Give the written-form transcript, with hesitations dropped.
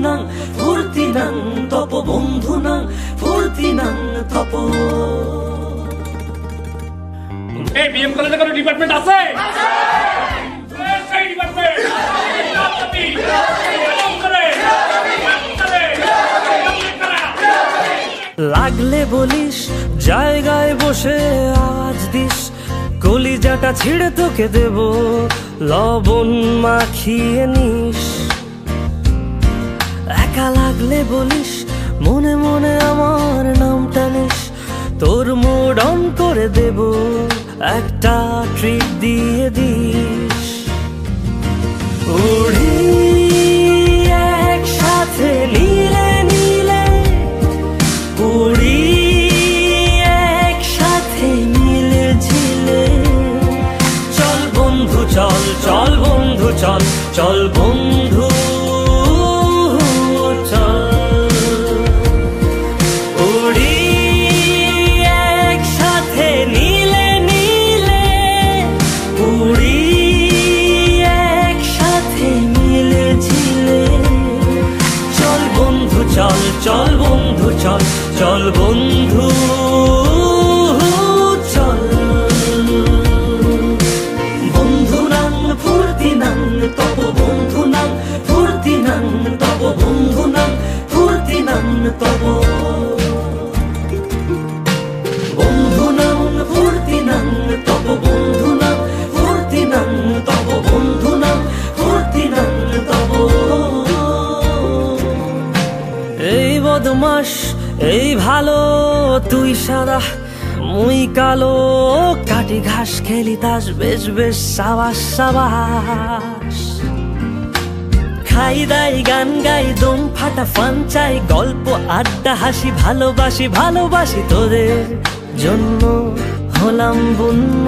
বন্ধুনাং ফুর্তিনাং তপ বন্ধুনাং ফুর্তিনাং তপ। এই বিএম কলেজে কোনো ডিপার্টমেন্ট আছে? সেই ডিপার্টমেন্ট লাগলে বলিস জায়গায় বসে আওয়াজ দিস, কলিজাটা ছিঁড়ে তোকে দেব লবণ মাখিয়ে নিস। একা লাগলে বলিস মনে মনে আমার নামটা নিস, তোর মুড অন করে দেব একটা ট্রিট দিয়ে দিস। উড়ি একসাথে নীলে নীলে, উড়ি একসাথে মিলে ঝিলে, চল বন্ধু চল চল বন্ধু চল চল বন্ধু চল। উড়ি একসাথে নীলে নীলে, উড়ি একসাথে মিলে ঝিলে, চল বন্ধু চল চল বন্ধু চল চল বন্ধু চল। বন্ধুনাং ফুর্তিনাং তপ বন্ধুনাং ফুর্তিনাং তপ বন্ধুনাং ফুর্তিনাং তপ। বন্ধুনাং ফুর্তিনাং তপ বন্ধুনাং ফুর্তিনাং তপ বন্ধুনাং ফুর্তিনাং তপ। এই বদমাস এই ভালো তুই সাদা মুই কালো, কাটি ঘাস খেলি তাস বেশ বেশ সাবাস সাবাস। খাই দাই গান গাই দম ফাটা ফান চাই, গল্প আড্ডা হাসি ভালোবাসি ভালোবাসি, তোদের জন্য হলাম বন্য।